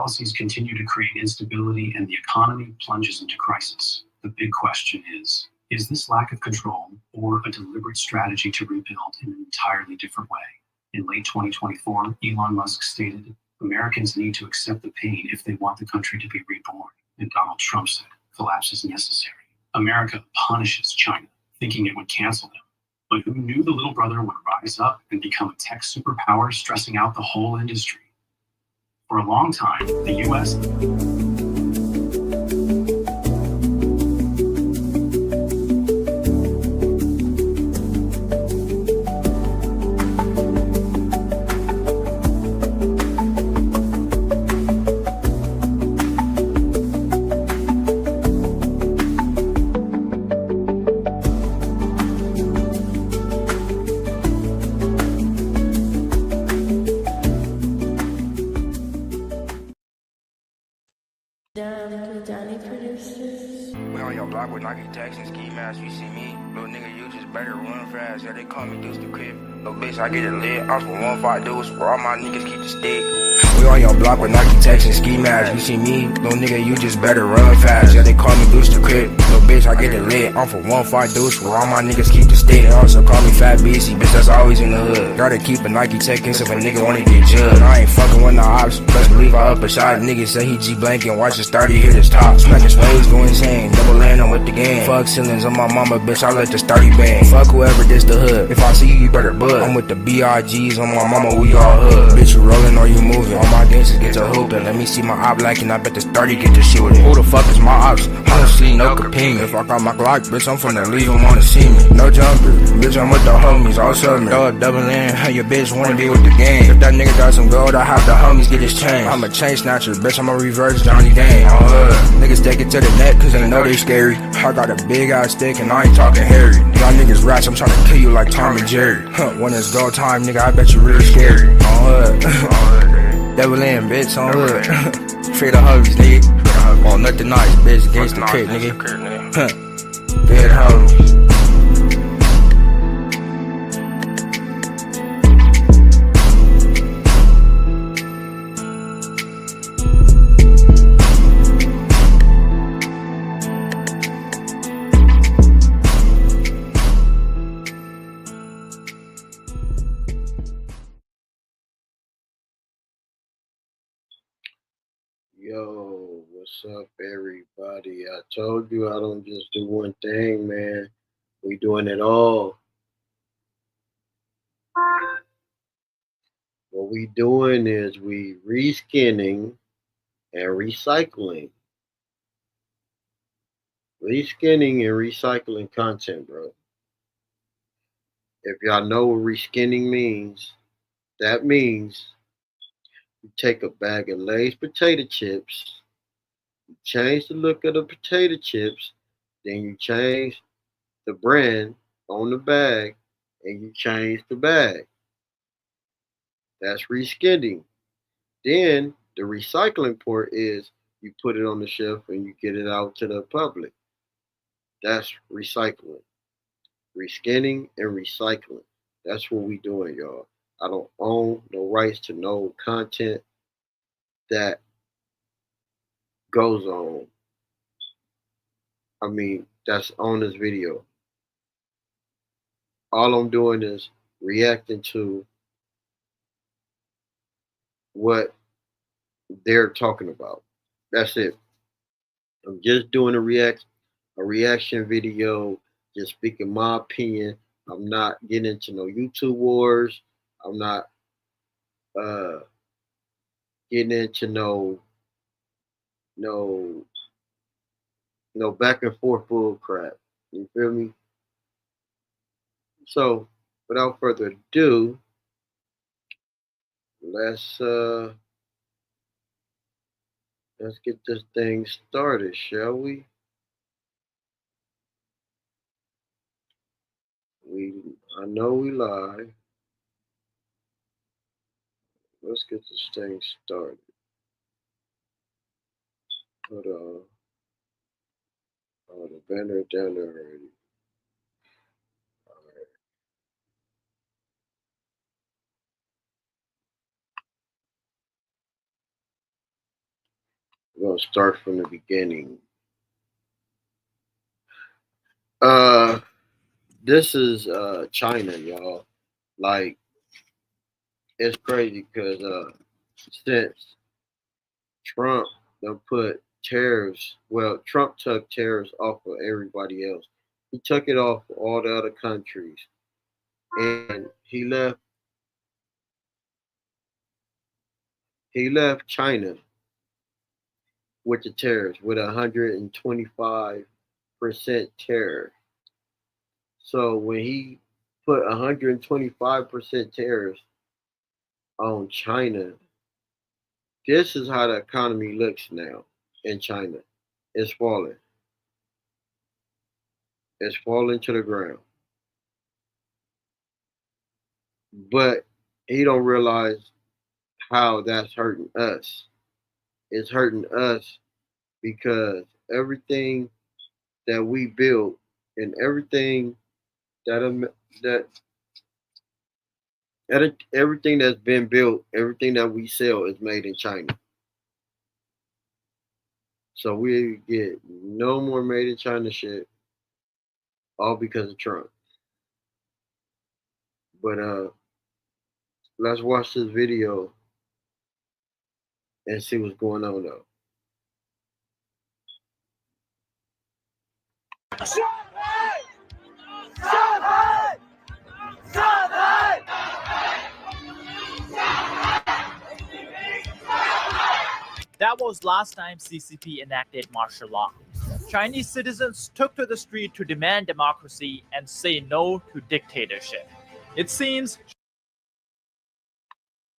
Policies continue to create instability and the economy plunges into crisis. The big question is this lack of control or a deliberate strategy to rebuild in an entirely different way? In late 2024, Elon Musk stated, Americans need to accept the pain if they want the country to be reborn. And Donald Trump said, collapse is necessary. America punishes China, thinking it would cancel them. But who knew the little brother would rise up and become a tech superpower, stressing out the whole industry? For a long time, the U.S. We on your block with Nike tags and ski masks. You see me, little nigga, you just better run fast. Yeah, they call me Deuce the Crib. Little bitch, I get it lit. I'm from 1-5 Deuce, where all my niggas keep the stick. We on your block with Nike tags and ski masks. You see me, little nigga, you just better run fast. Yeah, they call me Deuce the Crib. Little bitch, I get it lit. I'm from 1-5 Deuce, where all my niggas keep the stick. They also call me Fat BC, bitch, that's always in the hood. Gotta keep a Nike tech in so if a nigga wanna get judged. I ain't fucking with the ops, best believe I up a shot. Niggas say he G blanking, watch his 30 hit his top. Smacking sways, go insane, double land on with the game. Fuck ceilings on my mama, bitch, I let this 30 bang. Fuck whoever this the hood, if I see you, you better bud. I'm with the BRGs on my mama, we all hood. Bitch, you rolling or you moving, all my gangsters get to hooping. Let me see my op lacking, I bet this 30 get to shooting. Who the fuck is my ops? Honestly, no opinion. If I got my Glock, bitch, I'm finna leave them on the scene. No jumper, bitch, I'm with the homies, all summer. Double in, hey, your bitch wanna be with the gang. If that nigga got some gold, I have the homies get his chain. I'm a chain snatcher, bitch, I'm a reverse Johnny Dang. Niggas take it to the net, cause they know they scary. I got a big ass stick and I ain't talking hairy. Y'all niggas rats, I'm tryna kill you like Tom and Jerry. When it's go time, nigga, I bet you really scary. On hood. Devil in, bitch, on hood. Free the homies, nigga. On nothing nice, bitch, against the kid, nigga. Dead homies. Yo, what's up, everybody? I told you I don't just do one thing, man. We doing it all. What we doing is we reskinning and recycling. Reskinning and recycling content, bro. If y'all know what reskinning means, that means you take a bag of Lay's potato chips, you change the look of the potato chips, then you change the brand on the bag, and you change the bag. That's reskinning. Then the recycling part is you put it on the shelf and you get it out to the public. That's recycling. Reskinning and recycling. That's what we doing, y'all. I don't own no rights to no content that goes on. That's on this video. All I'm doing is reacting to what they're talking about. That's it. I'm just doing a reaction video, just speaking my opinion. I'm not getting into no YouTube wars. I'm not uh getting into no no back and forth bull crap. You feel me? So without further ado, let's uh let's get this thing started, shall we? I know we live. Let's get this thing started. Hold on. Oh, the banner down there already. Alright. We're gonna start from the beginning. Uh, this is China, y'all. Like, it's crazy because since Trump done put tariffs, well, Trump took tariffs off of everybody else. He took it off of all the other countries, and he left China with the tariffs with 125% tariff. So when he put 125% tariffs on China, this is how the economy looks now in China. It's falling. It's falling to the ground. But he don't realize how that's hurting us. It's hurting us because everything that we built and everything that everything that's been built, everything that we sell is made in China. So we get no more made in China shit, all because of Trump. But let's watch this video and see what's going on though. That was last time CCP enacted martial law. Chinese citizens took to the street to demand democracy and say no to dictatorship. It seems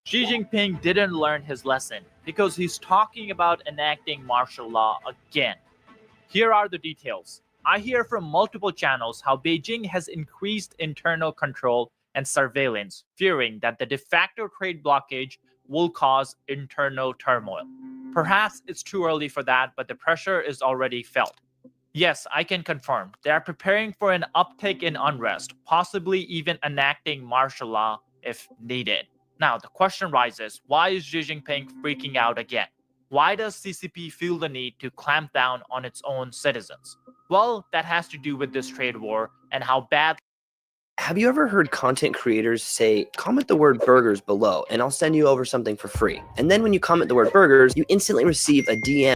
Xi Jinping didn't learn his lesson because he's talking about enacting martial law again. Here are the details. I hear from multiple channels how Beijing has increased internal control and surveillance, fearing that the de facto trade blockage will cause internal turmoil. Perhaps it's too early for that, but the pressure is already felt. Yes, I can confirm. They are preparing for an uptick in unrest, possibly even enacting martial law if needed. Now, the question rises, why is Xi Jinping freaking out again? Why does CCP feel the need to clamp down on its own citizens? Well, that has to do with this trade war and how bad. Have you ever heard content creators say, comment the word burgers below and I'll send you over something for free? And then when you comment the word burgers, you instantly receive a DM.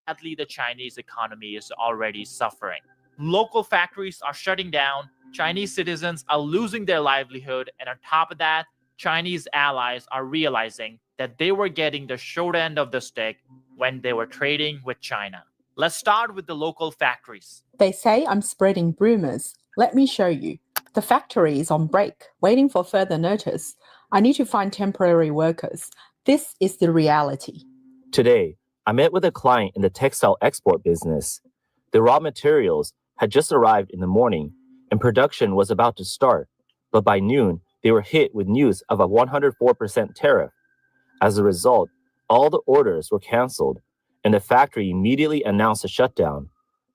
Sadly, the Chinese economy is already suffering. Local factories are shutting down, Chinese citizens are losing their livelihood, and on top of that, Chinese allies are realizing that they were getting the short end of the stick when they were trading with China. Let's start with the local factories. They say I'm spreading rumors. Let me show you. The factory is on break, waiting for further notice. I need to find temporary workers. This is the reality. Today, I met with a client in the textile export business. The raw materials had just arrived in the morning, and production was about to start. But by noon, they were hit with news of a 104% tariff. As a result, all the orders were canceled, and the factory immediately announced a shutdown.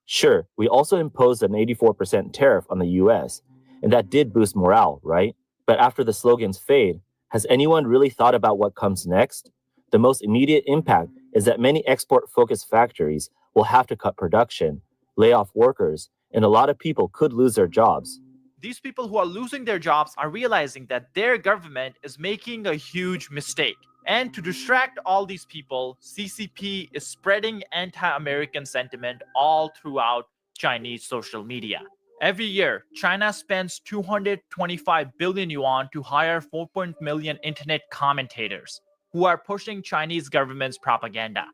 Sure, we also imposed an 84% tariff on the US, and that did boost morale, right? But after the slogans fade, has anyone really thought about what comes next? The most immediate impact is that many export-focused factories will have to cut production, lay off workers, and a lot of people could lose their jobs. These people who are losing their jobs are realizing that their government is making a huge mistake. And to distract all these people, CCP is spreading anti-American sentiment all throughout Chinese social media. Every year, China spends 225 billion yuan to hire 4 million internet commentators who are pushing Chinese government's propaganda.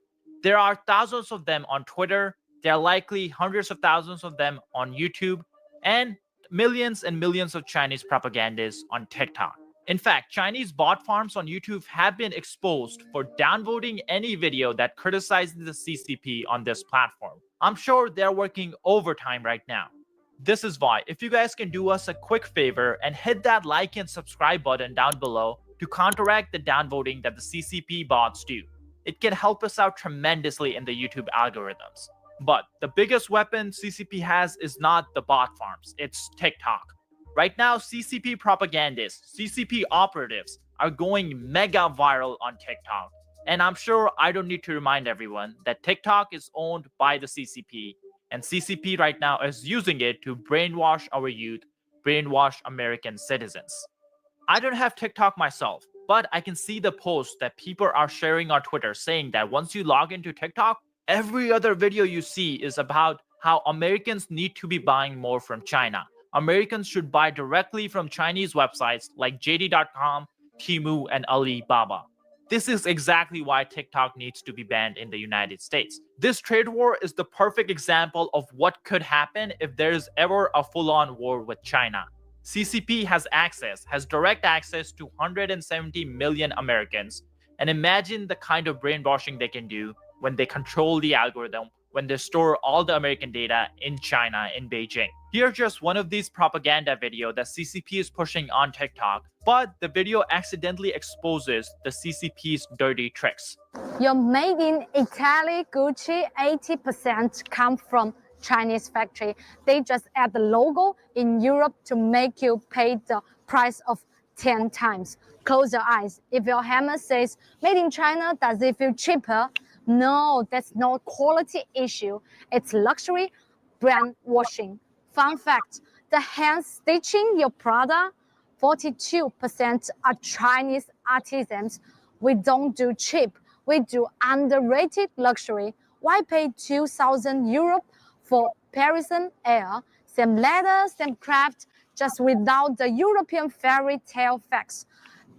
There are thousands of them on Twitter, there are likely hundreds of thousands of them on YouTube, and millions and millions of Chinese propagandists on TikTok. In fact, Chinese bot farms on YouTube have been exposed for downvoting any video that criticizes the CCP on this platform. I'm sure they're working overtime right now. This is why, if you guys can do us a quick favor and hit that like and subscribe button down below to counteract the downvoting that the CCP bots do. It can help us out tremendously in the YouTube algorithms. But the biggest weapon CCP has is not the bot farms, it's TikTok. Right now, CCP propagandists, CCP operatives are going mega viral on TikTok. And I'm sure I don't need to remind everyone that TikTok is owned by the CCP, and CCP right now is using it to brainwash our youth, brainwash American citizens. I don't have TikTok myself, but I can see the posts that people are sharing on Twitter saying that once you log into TikTok, every other video you see is about how Americans need to be buying more from China. Americans should buy directly from Chinese websites like JD.com, Temu, and Alibaba. This is exactly why TikTok needs to be banned in the United States. This trade war is the perfect example of what could happen if there is ever a full-on war with China. CCP has direct access to 170 million Americans, and imagine the kind of brainwashing they can do when they control the algorithm, when they store all the American data in China, in Beijing. Here's just one of these propaganda videos that CCP is pushing on TikTok, but the video accidentally exposes the CCP's dirty tricks. Your made in Italy Gucci 80% come from Chinese factory. They just add the logo in Europe to make you pay the price of 10 times. Close your eyes. If your hammer says made in China, does it feel cheaper? No, that's not quality issue. It's luxury brand washing. Fun fact, the hand stitching your product, 42% are Chinese artisans. We don't do cheap. We do underrated luxury. Why pay 2,000 Europe for Parisian air? Same leather, same craft, just without the European fairy tale facts.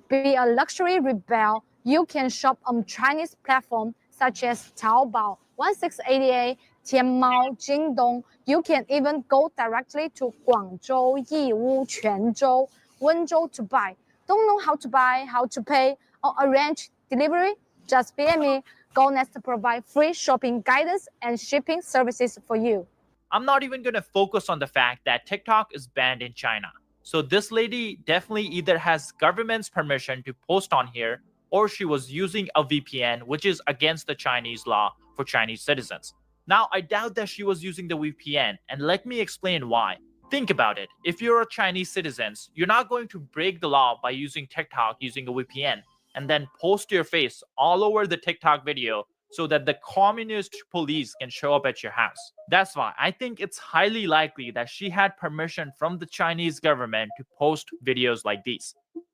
Be a luxury rebel. You can shop on Chinese platforms such as Taobao, 1688, Tianmao, Jingdong. You can even go directly to Guangzhou, Yiwu, Quanzhou, Wenzhou to buy. Don't know how to buy, how to pay, or arrange delivery? Just PM me. GoNest to provide free shopping guidance and shipping services for you. I'm not even going to focus on the fact that TikTok is banned in China. So this lady definitely either has government's permission to post on here, or she was using a VPN, which is against the Chinese law for Chinese citizens. Now, I doubt that she was using the VPN, and let me explain why. Think about it. If you're a Chinese citizen, you're not going to break the law by using TikTok using a VPN and then post your face all over the TikTok video so that the communist police can show up at your house. That's why I think it's highly likely that she had permission from the Chinese government to post videos like these.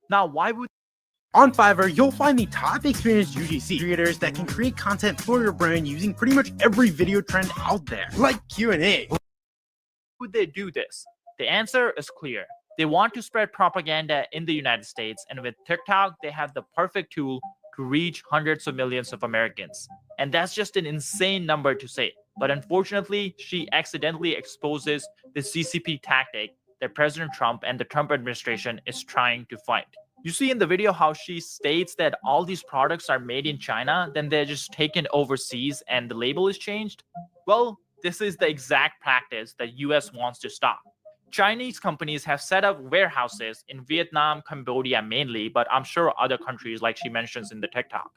Now, why would On Fiverr, you'll find the top experienced UGC creators that can create content for your brand using pretty much every video trend out there, like Q&A. would they do this? The answer is clear. They want to spread propaganda in the United States, and with TikTok, they have the perfect tool to reach hundreds of millions of Americans. And that's just an insane number to say. But unfortunately, she accidentally exposes the CCP tactic that President Trump and the Trump administration is trying to fight. You see in the video how she states that all these products are made in China, then they're just taken overseas and the label is changed? Well, this is the exact practice that US wants to stop. Chinese companies have set up warehouses in Vietnam, Cambodia mainly, but I'm sure other countries like she mentions in the TikTok,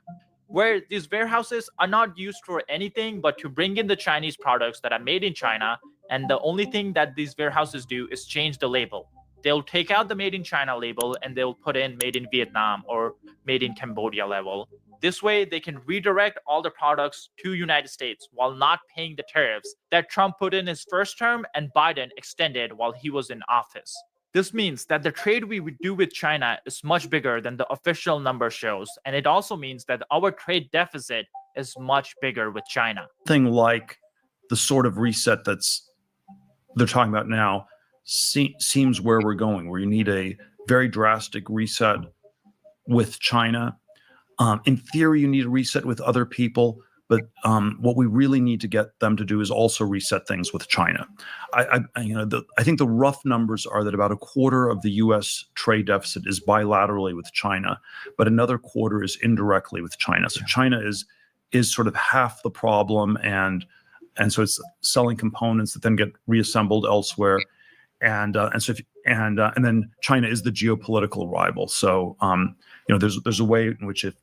where these warehouses are not used for anything but to bring in the Chinese products that are made in China, and the only thing that these warehouses do is change the label. They'll take out the made in China label and they'll put in made in Vietnam or made in Cambodia label. This way, they can redirect all the products to United States while not paying the tariffs that Trump put in his first term and Biden extended while he was in office. This means that the trade we would do with China is much bigger than the official number shows, and it also means that our trade deficit is much bigger with China. Thing like the sort of reset they're talking about now seems where we're going, where you need a very drastic reset with China. In theory, you need a reset with other people, but what we really need to get them to do is also reset things with China. I think the rough numbers are that about a quarter of the U.S. trade deficit is bilaterally with China, but another quarter is indirectly with China. So China is sort of half the problem, and so it's selling components that then get reassembled elsewhere, and then China is the geopolitical rival. So there's a way in which if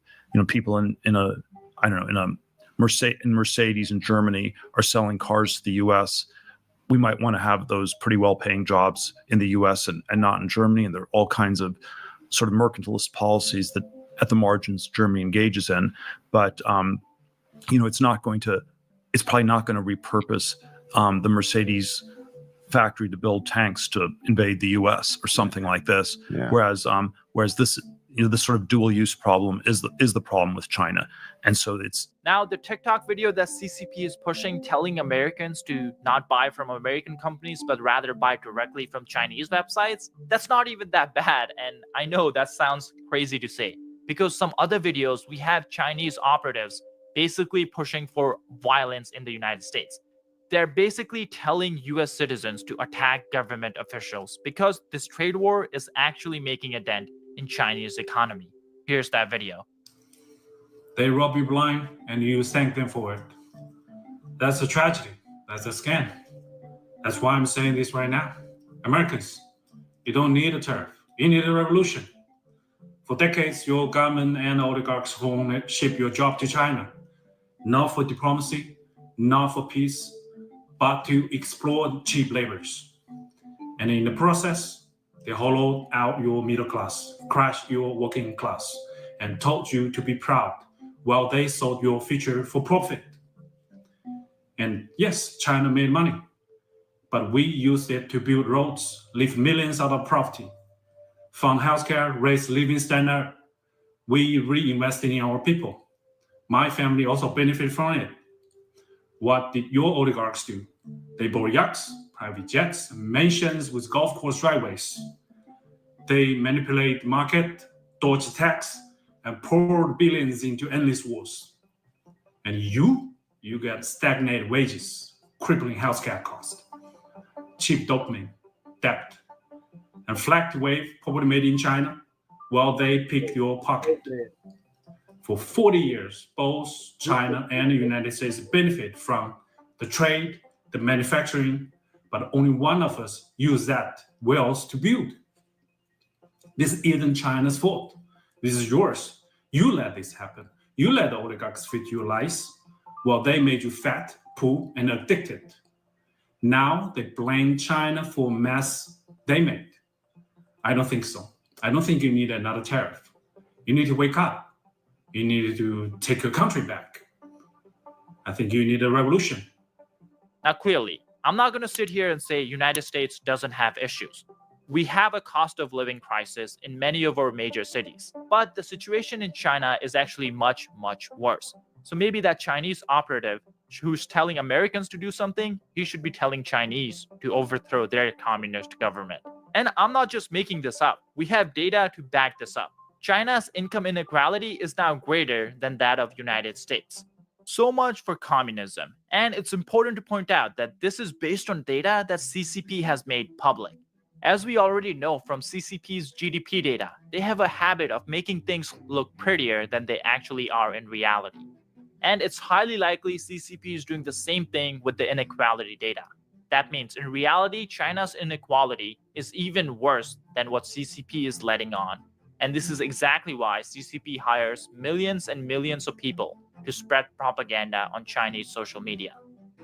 people in Mercedes in Germany are selling cars to the U.S., we might want to have those pretty well-paying jobs in the U.S. and not in Germany. And there are all kinds of sort of mercantilist policies that at the margins Germany engages in, but it's probably not going to repurpose the Mercedes factory to build tanks to invade the U.S. or something like this. Yeah. Whereas this this sort of dual use problem is the problem with China, and so it's Now, the TikTok video that CCP is pushing, telling Americans to not buy from American companies, but rather buy directly from Chinese websites, that's not even that bad. And I know that sounds crazy to say, because some other videos, we have Chinese operatives basically pushing for violence in the United States. They're basically telling US citizens to attack government officials because this trade war is actually making a dent in Chinese economy. Here's that video. They rob you blind and you thank them for it. That's a tragedy. That's a scam. That's why I'm saying this right now. Americans, you don't need a tariff. You need a revolution. For decades, your government and oligarchs ship your job to China, not for diplomacy, not for peace, but to exploit cheap laborers. And in the process, they hollowed out your middle class, crushed your working class, and told you to be proud while they sold your future for profit. And yes, China made money, but we used it to build roads, lift millions out of poverty, fund healthcare, raise living standard. We reinvested in our people. My family also benefited from it. What did your oligarchs do? They bought yachts, private jets, mansions with golf course driveways. They manipulate the market, dodge tax, and poured billions into endless wars. And you get stagnated wages, crippling healthcare costs, cheap dopamine, debt, and flag wave poverty made in China while they pick your pocket. For 40 years, both China and the United States benefit from the trade, the manufacturing, but only one of us use that wealth to build. This isn't China's fault. This is yours. You let this happen. You let the oligarchs feed you lies while they made you fat, poor, and addicted. Now they blame China for mess they made. I don't think so. I don't think you need another tariff. You need to wake up. You need to take your country back. I think you need a revolution. Now, clearly, I'm not going to sit here and say United States doesn't have issues. We have a cost of living crisis in many of our major cities, but the situation in China is actually much, much worse. So maybe that Chinese operative who's telling Americans to do something, he should be telling Chinese to overthrow their communist government. And I'm not just making this up. We have data to back this up. China's income inequality is now greater than that of United States. So much for communism. And it's important to point out that this is based on data that CCP has made public. As we already know from CCP's GDP data, they have a habit of making things look prettier than they actually are in reality. And it's highly likely CCP is doing the same thing with the inequality data. That means in reality, China's inequality is even worse than what CCP is letting on. And this is exactly why CCP hires millions and millions of people to spread propaganda on Chinese social media.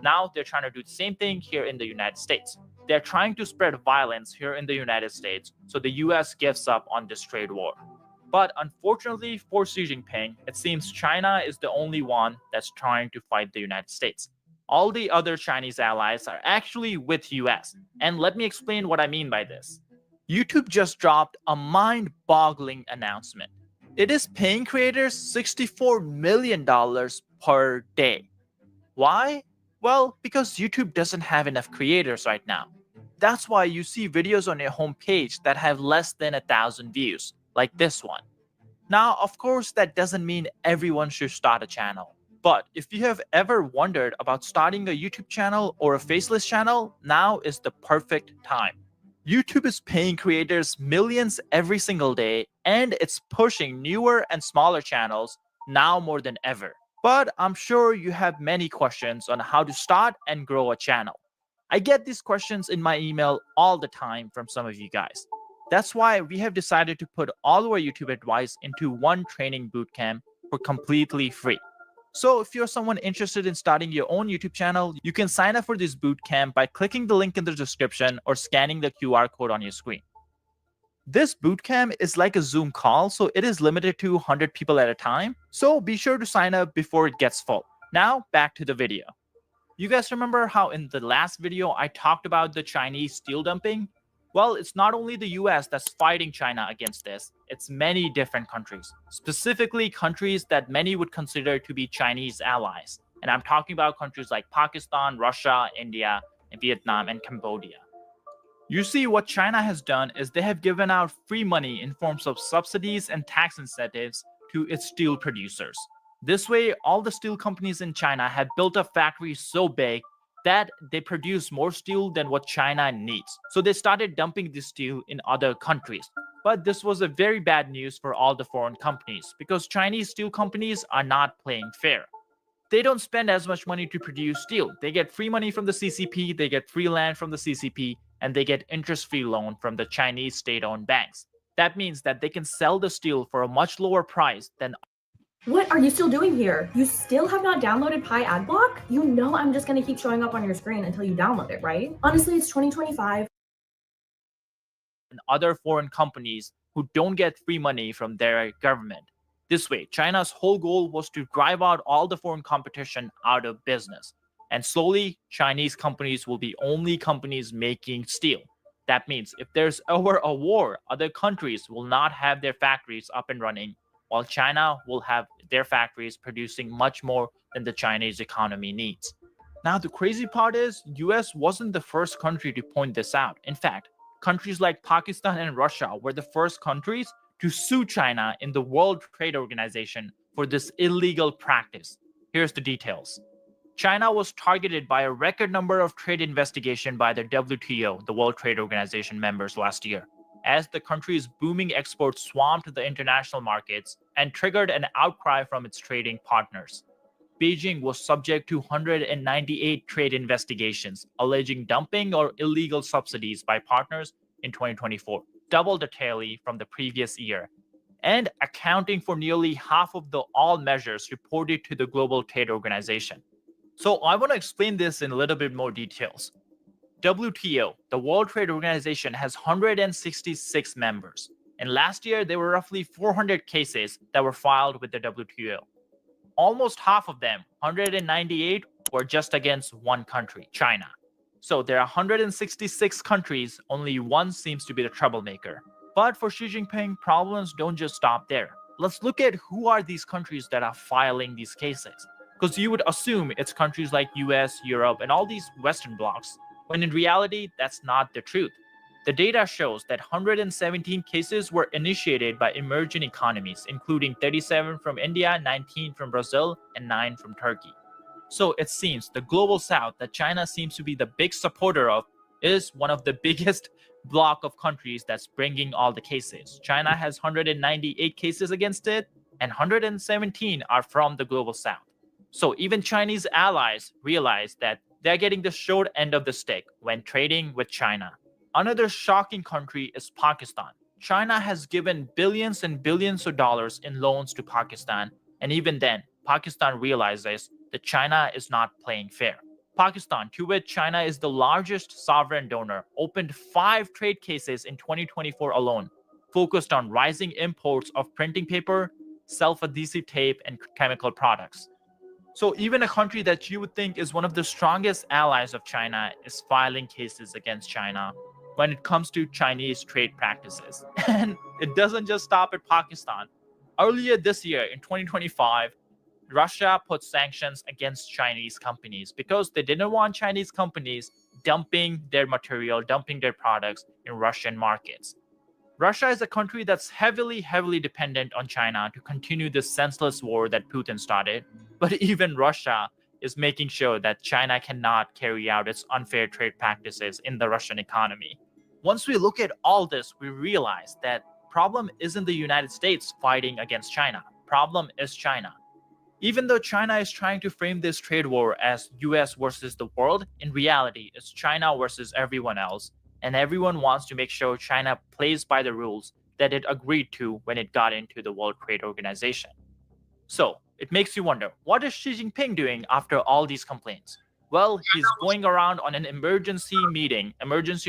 Now they're trying to do the same thing here in the United States. They're trying to spread violence here in the United States, so the US gives up on this trade war. But unfortunately for Xi Jinping, it seems China is the only one that's trying to fight the United States. All the other Chinese allies are actually with US. And let me explain what I mean by this. YouTube just dropped a mind-boggling announcement. It is paying creators $64 million per day. Why? Well, because YouTube doesn't have enough creators right now. That's why you see videos on your homepage that have less than 1,000 views, like this one. Now, of course, that doesn't mean everyone should start a channel. But if you have ever wondered about starting a YouTube channel or a faceless channel, now is the perfect time. YouTube is paying creators millions every single day, and it's pushing newer and smaller channels now more than ever. But I'm sure you have many questions on how to start and grow a channel. I get these questions in my email all the time from some of you guys. That's why we have decided to put all our YouTube advice into one training bootcamp for completely free. So if you're someone interested in starting your own YouTube channel, you can sign up for this bootcamp by clicking the link in the description or scanning the QR code on your screen. This bootcamp is like a Zoom call, so it is limited to 100 people at a time. So be sure to sign up before it gets full. Now, back to the video. You guys remember how in the last video I talked about the Chinese steel dumping? Well, it's not only the US that's fighting China against this, it's many different countries, specifically countries that many would consider to be Chinese allies. And I'm talking about countries like Pakistan, Russia, India, and Vietnam, and Cambodia. You see, what China has done is they have given out free money in forms of subsidies and tax incentives to its steel producers. This way, all the steel companies in China have built up factories so big that they produce more steel than what China needs. So they started dumping this steel in other countries. But this was a very bad news for all the foreign companies because Chinese steel companies are not playing fair. They don't spend as much money to produce steel. They get free money from the CCP, they get free land from the CCP, and they get interest-free loan from the Chinese state-owned banks. That means that they can sell the steel for a much lower price than. What are you still doing here? You still have not downloaded Pi Adblock? You know I'm just gonna keep showing up on your screen until you download it, right? Honestly, it's 2025. And other foreign companies who don't get free money from their government. This way, China's whole goal was to drive out all the foreign competition out of business. And slowly, Chinese companies will be only companies making steel. That means if there's ever a war, other countries will not have their factories up and running, while China will have their factories producing much more than the Chinese economy needs. Now, the crazy part is, US wasn't the first country to point this out. In fact, countries like Pakistan and Russia were the first countries to sue China in the World Trade Organization for this illegal practice. Here's the details. China was targeted by a record number of trade investigations by the WTO, the World Trade Organization members, last year, as the country's booming exports swamped the international markets and triggered an outcry from its trading partners. Beijing was subject to 198 trade investigations alleging dumping or illegal subsidies by partners in 2024, double the tally from the previous year, and accounting for nearly half of all measures reported to the Global Trade Organization. So I want to explain this in a little bit more details. WTO, the World Trade Organization, has 166 members, and last year there were roughly 400 cases that were filed with the WTO. Almost half of them, 198, were just against one country, China. So there are 166 countries, only one seems to be the troublemaker. But for Xi Jinping, problems don't just stop there. Let's look at who are these countries that are filing these cases. Because you would assume it's countries like US, Europe, and all these Western blocs, when in reality, that's not the truth. The data shows that 117 cases were initiated by emerging economies, including 37 from India, 19 from Brazil, and 9 from Turkey. So it seems the global south that China seems to be the big supporter of is one of the biggest bloc of countries that's bringing all the cases. China has 198 cases against it, and 117 are from the global south. So even Chinese allies realize that they're getting the short end of the stick when trading with China. Another shocking country is Pakistan. China has given billions and billions of dollars in loans to Pakistan, and even then, Pakistan realizes that China is not playing fair. Pakistan, to which China is the largest sovereign donor, opened 5 trade cases in 2024 alone, focused on rising imports of printing paper, self-adhesive tape, and chemical products. So even a country that you would think is one of the strongest allies of China is filing cases against China when it comes to Chinese trade practices. And it doesn't just stop at Pakistan. Earlier this year, in 2025, Russia put sanctions against Chinese companies because they didn't want Chinese companies dumping their material, dumping their products in Russian markets. Russia is a country that's heavily dependent on China to continue this senseless war that Putin started. But even Russia is making sure that China cannot carry out its unfair trade practices in the Russian economy. Once we look at all this, we realize that problem isn't the United States fighting against China. Problem is China. Even though China is trying to frame this trade war as US versus the world, in reality, it's China versus everyone else. And everyone wants to make sure China plays by the rules that it agreed to when it got into the World Trade Organization. So, it makes you wonder, what is Xi Jinping doing after all these complaints? Well, he's going around on an emergency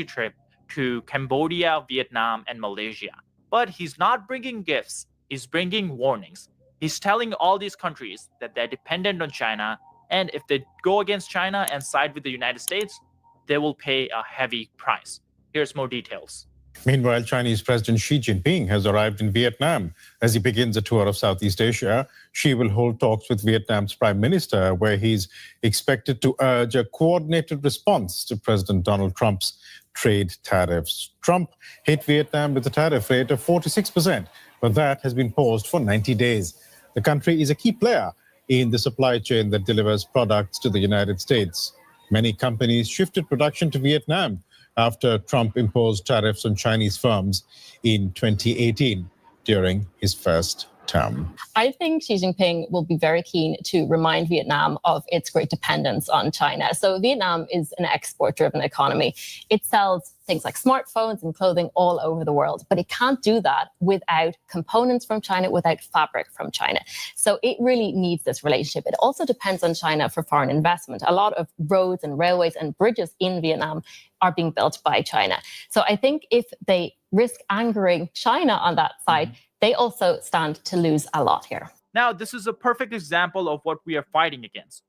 trip to Cambodia, Vietnam, and Malaysia. But he's not bringing gifts, he's bringing warnings. He's telling all these countries that they're dependent on China, and if they go against China and side with the United States, they will pay a heavy price. Here's more details. Meanwhile, Chinese President Xi Jinping has arrived in Vietnam. As he begins a tour of Southeast Asia, Xi will hold talks with Vietnam's Prime Minister, where he's expected to urge a coordinated response to President Donald Trump's trade tariffs. Trump hit Vietnam with a tariff rate of 46%, but that has been paused for 90 days. The country is a key player in the supply chain that delivers products to the United States. Many companies shifted production to Vietnam after Trump imposed tariffs on Chinese firms in 2018 during his first term. I think Xi Jinping will be very keen to remind Vietnam of its great dependence on China. So Vietnam is an export-driven economy. It sells things like smartphones and clothing all over the world, but it can't do that without components from China, without fabric from China. So it really needs this relationship. It also depends on China for foreign investment. A lot of roads and railways and bridges in Vietnam are being built by China. So I think if they risk angering China on that side, they also stand to lose a lot here. Now, this is a perfect example of what we are fighting against.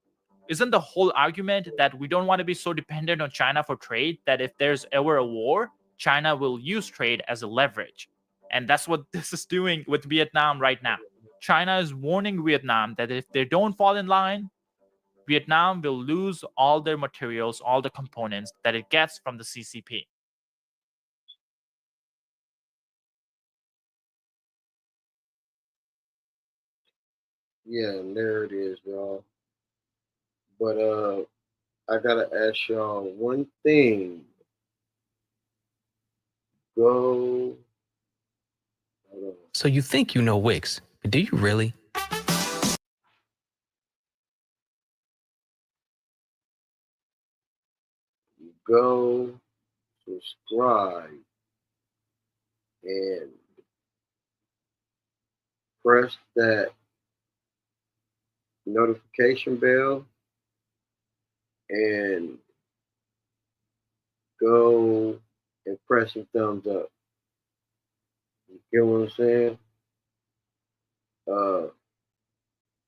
Isn't the whole argument that we don't want to be so dependent on China for trade that if there's ever a war, China will use trade as a leverage? And that's what this is doing with Vietnam right now. China is warning Vietnam that if they don't fall in line, Vietnam will lose all their materials, all the components that it gets from the CCP. Yeah, and there it is, y'all. But I gotta ask y'all one thing. Go. So you think you know Wix, but do you really? Go subscribe and press that notification bell and go and press some thumbs up. You get what I'm saying?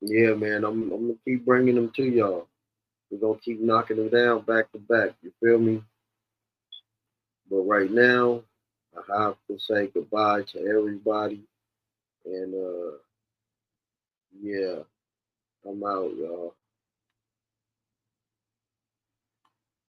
Yeah, man, I'm gonna keep bringing them to y'all. We're gonna keep knocking them down back to back. You feel me? But right now, I have to say goodbye to everybody. And yeah, I'm out, y'all.